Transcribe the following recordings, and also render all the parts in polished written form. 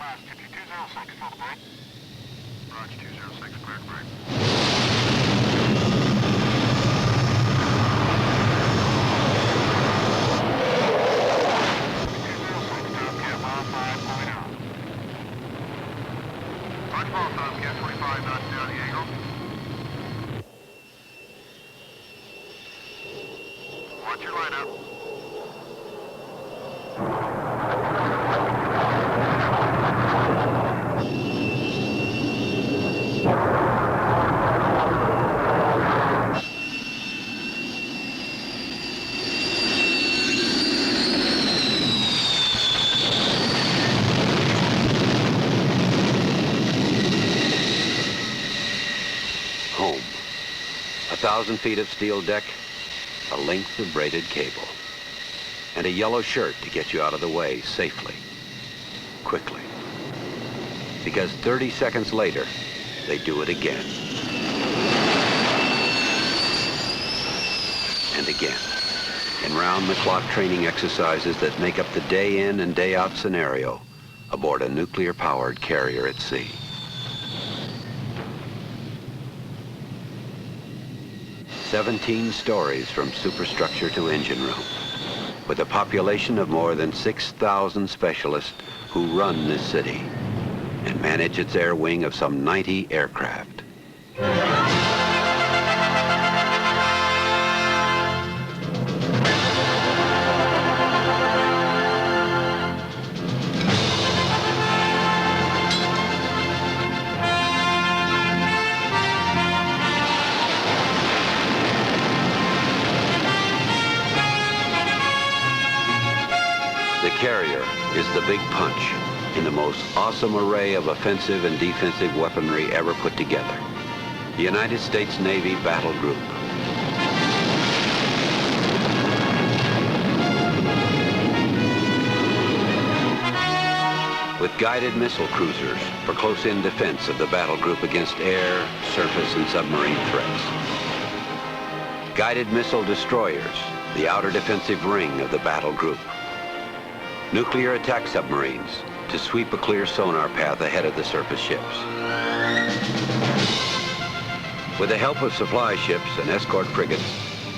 fast, 206, full break. Roger, 206, clear to break. 206, Tomcat, mile 5.0. Roger, ball, Tomcat, 25 knots down the angle. Watch your lineup. Home. 1,000 feet of steel deck, a length of braided cable, and a yellow shirt to get you out of the way safely, quickly. Because 30 seconds later, they do it again. And again, in round-the-clock training exercises that make up the day-in and day-out scenario aboard a nuclear-powered carrier at sea. "17 stories from superstructure to engine room, with a population of more than 6,000 specialists who run this city and manage its air wing of some 90 aircraft. The carrier is the big punch in the most awesome array of offensive and defensive weaponry ever put together. The United States Navy Battle Group. With guided missile cruisers for close-in defense of the battle group against air, surface, and submarine threats. Guided missile destroyers, the outer defensive ring of the battle group. Nuclear attack submarines to sweep a clear sonar path ahead of the surface ships. With the help of supply ships and escort frigates,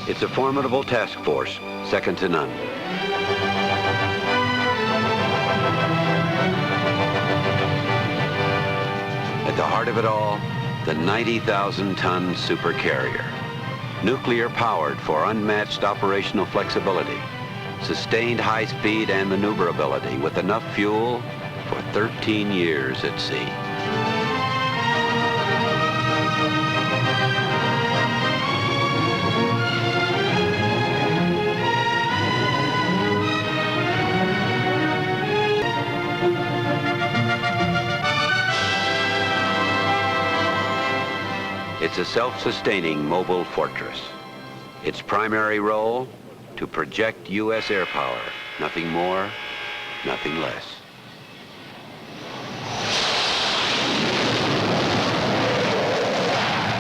it's a formidable task force, second to none. At the heart of it all, the 90,000-ton supercarrier. Nuclear-powered for unmatched operational flexibility, sustained high speed and maneuverability with enough fuel for 13 years at sea. It's a self-sustaining mobile fortress. Its primary role, to project U.S. air power, nothing more, nothing less.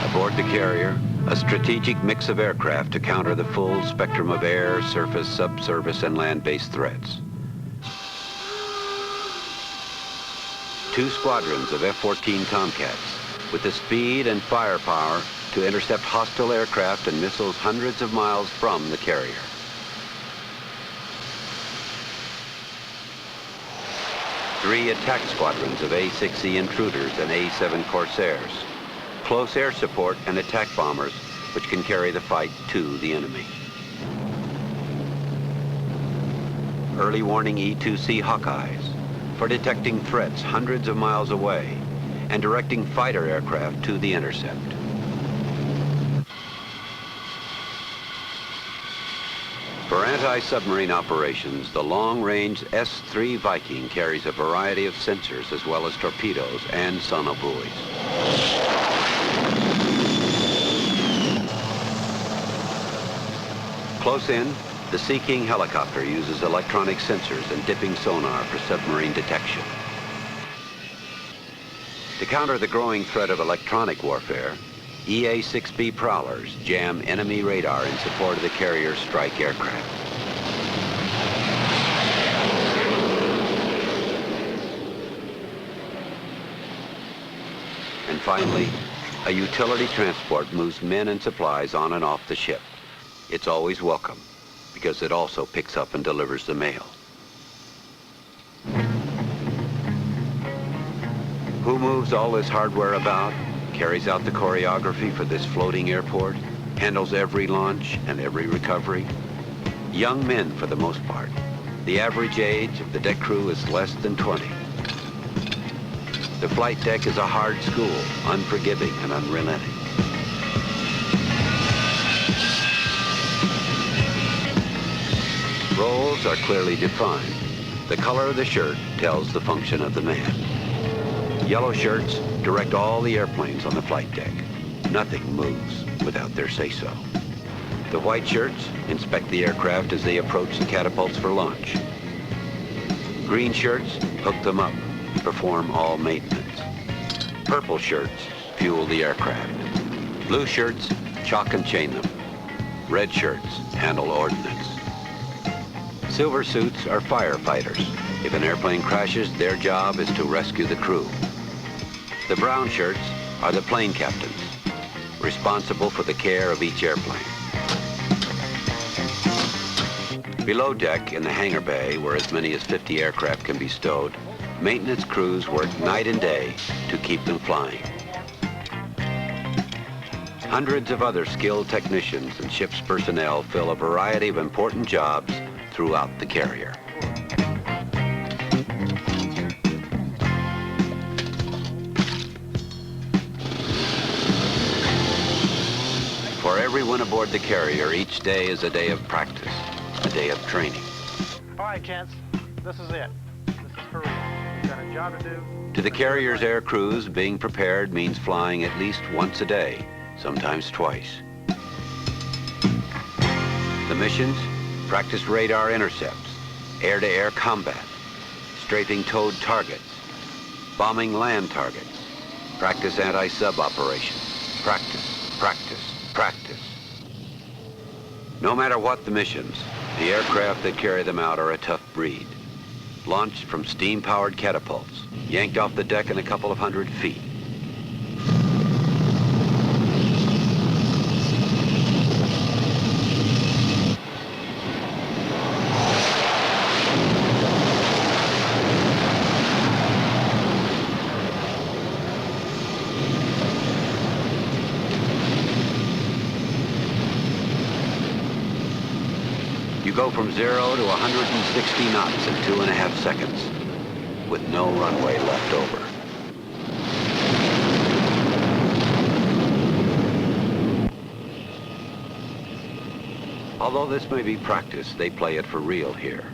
Aboard the carrier, a strategic mix of aircraft to counter the full spectrum of air, surface, subsurface, and land-based threats. 2 squadrons of F-14 Tomcats with the speed and firepower to intercept hostile aircraft and missiles hundreds of miles from the carrier. 3 attack squadrons of A-6E Intruders and A-7 Corsairs. Close air support and attack bombers which can carry the fight to the enemy. Early warning E-2C Hawkeyes for detecting threats hundreds of miles away and directing fighter aircraft to the intercept. For anti-submarine operations, the long-range S-3 Viking carries a variety of sensors as well as torpedoes and sonobuoys. Close in, the Sea King helicopter uses electronic sensors and dipping sonar for submarine detection. To counter the growing threat of electronic warfare, EA-6B Prowlers jam enemy radar in support of the carrier's strike aircraft. Finally, a utility transport moves men and supplies on and off the ship. It's always welcome, because it also picks up and delivers the mail. Who moves all this hardware about, carries out the choreography for this floating airport, handles every launch and every recovery? Young men for the most part. The average age of the deck crew is less than 20. The flight deck is a hard school, unforgiving and unrelenting. Roles are clearly defined. The color of the shirt tells the function of the man. Yellow shirts direct all the airplanes on the flight deck. Nothing moves without their say-so. The white shirts inspect the aircraft as they approach the catapults for launch. Green shirts hook them up, perform all maintenance. Purple shirts fuel the aircraft. Blue shirts chock and chain them. Red shirts handle ordnance. Silver suits are firefighters. If an airplane crashes, their job is to rescue the crew. The brown shirts are the plane captains, responsible for the care of each airplane. Below deck in the hangar bay, where as many as 50 aircraft can be stowed, maintenance crews work night and day to keep them flying. Hundreds of other skilled technicians and ship's personnel fill a variety of important jobs throughout the carrier. For everyone aboard the carrier, each day is a day of practice, a day of training. All right, gents, this is it. This is for real. We've got a job to do. To the carrier's air crews, being prepared means flying at least once a day, sometimes twice. The missions: practice radar intercepts, air-to-air combat, strafing towed targets, bombing land targets, practice anti-sub operations, practice, practice, practice. No matter what the missions, the aircraft that carry them out are a tough breed. Launched from steam-powered catapults, yanked off the deck in a couple of 100 feet. You go from 0 to 160 knots in 2.5 seconds, with no runway left over. Although this may be practice, they play it for real here,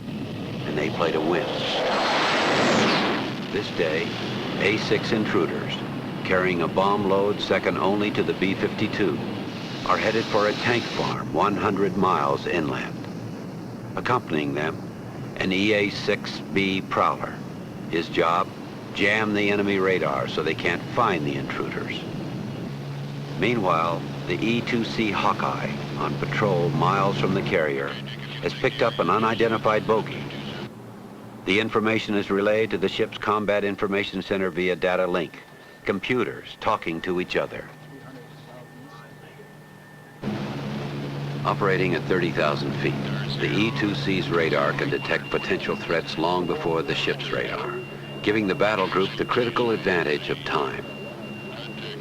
and they play to win. This day, A-6 Intruders, carrying a bomb load second only to the B-52, are headed for a tank farm 100 miles inland. Accompanying them, an EA-6B Prowler. His job, jam the enemy radar so they can't find the intruders. Meanwhile, the E-2C Hawkeye, on patrol miles from the carrier, has picked up an unidentified bogey. The information is relayed to the ship's Combat Information Center via data link, computers talking to each other. Operating at 30,000 feet, the E-2C's radar can detect potential threats long before the ship's radar, giving the battle group the critical advantage of time.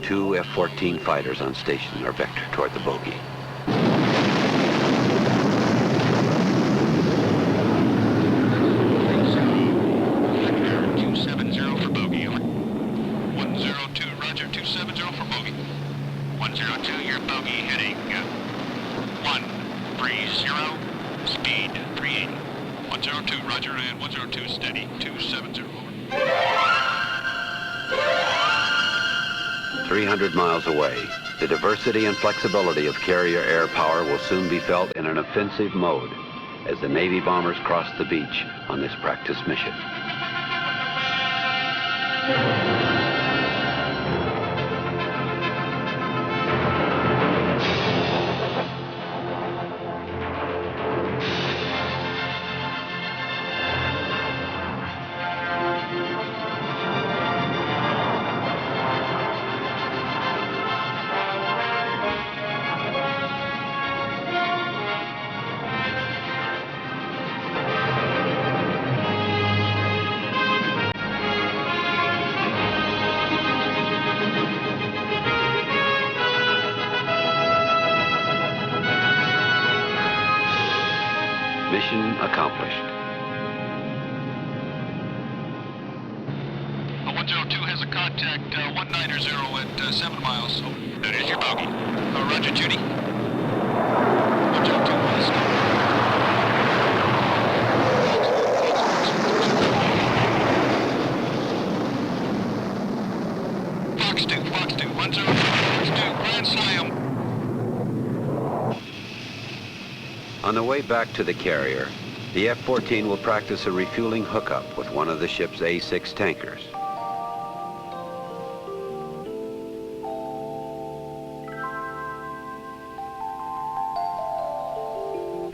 2 F-14 fighters on station are vectored toward the bogey. Speed 102, roger, and 102 steady, 270. 300 miles away, the diversity and flexibility of carrier air power will soon be felt in an offensive mode as the Navy bombers cross the beach on this practice mission. Mission accomplished. 102 has a contact, 190 at 7 miles. That is your bogey. Roger, Judy. 102 west. Fox 2, 102, Fox 2, Grand Slam. On the way back to the carrier, the F-14 will practice a refueling hookup with one of the ship's A-6 tankers.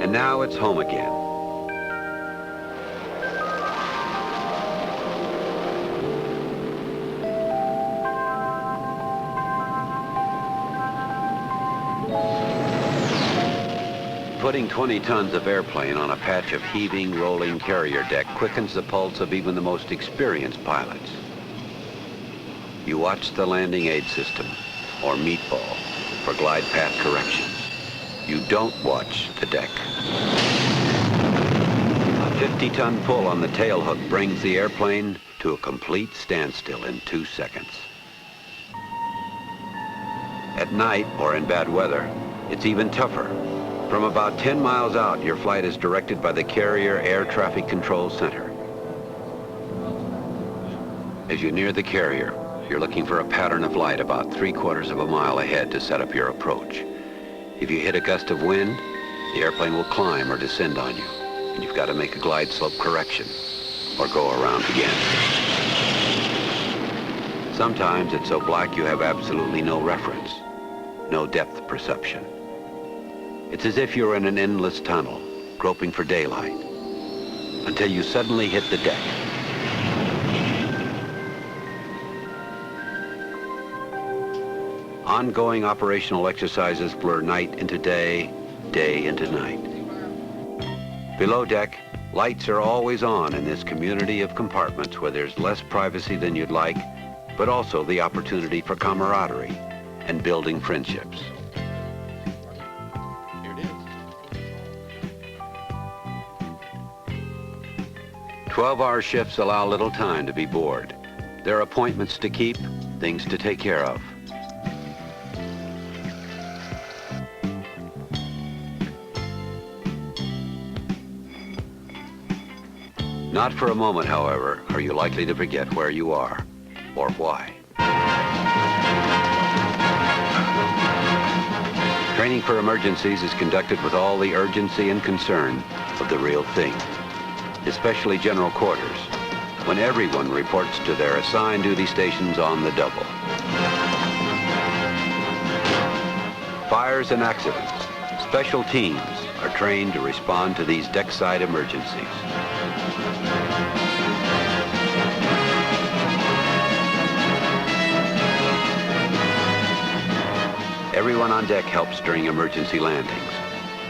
And now it's home again. Putting 20 tons of airplane on a patch of heaving, rolling carrier deck quickens the pulse of even the most experienced pilots. You watch the landing aid system, or meatball, for glide path corrections. You don't watch the deck. A 50-ton pull on the tail hook brings the airplane to a complete standstill in 2 seconds. At night, or in bad weather, it's even tougher. From about 10 miles out, your flight is directed by the Carrier Air Traffic Control Center. As you near the carrier, you're looking for a pattern of light about 3/4 of a mile ahead to set up your approach. If you hit a gust of wind, the airplane will climb or descend on you, and you've got to make a glide slope correction, or go around again. Sometimes it's so black you have absolutely no reference, no depth perception. It's as if you're in an endless tunnel, groping for daylight, until you suddenly hit the deck. Ongoing operational exercises blur night into day, day into night. Below deck, lights are always on in this community of compartments where there's less privacy than you'd like, but also the opportunity for camaraderie and building friendships. 12-hour shifts allow little time to be bored. There are appointments to keep, things to take care of. Not for a moment, however, are you likely to forget where you are, or why. Training for emergencies is conducted with all the urgency and concern of the real thing, especially general quarters, when everyone reports to their assigned duty stations on the double. Fires and accidents, special teams are trained to respond to these deckside emergencies. Everyone on deck helps during emergency landings,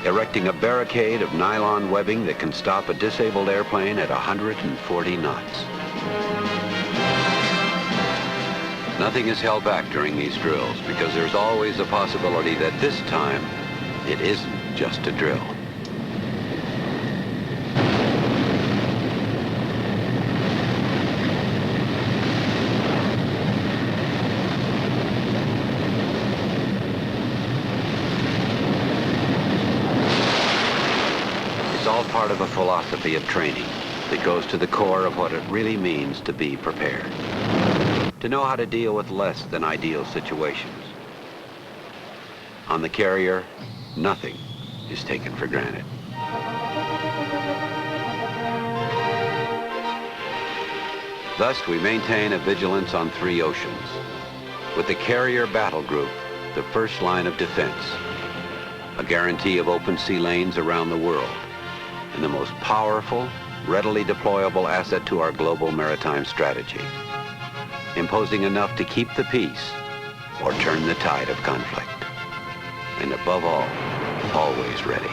erecting a barricade of nylon webbing that can stop a disabled airplane at 140 knots. Nothing is held back during these drills because there's always a possibility that this time it isn't just a drill. All part of a philosophy of training that goes to the core of what it really means to be prepared. To know how to deal with less than ideal situations. On the carrier, nothing is taken for granted. Thus, we maintain a vigilance on 3 oceans. With the carrier battle group, the first line of defense, a guarantee of open sea lanes around the world, and the most powerful, readily deployable asset to our global maritime strategy, imposing enough to keep the peace or turn the tide of conflict. And above all, always ready.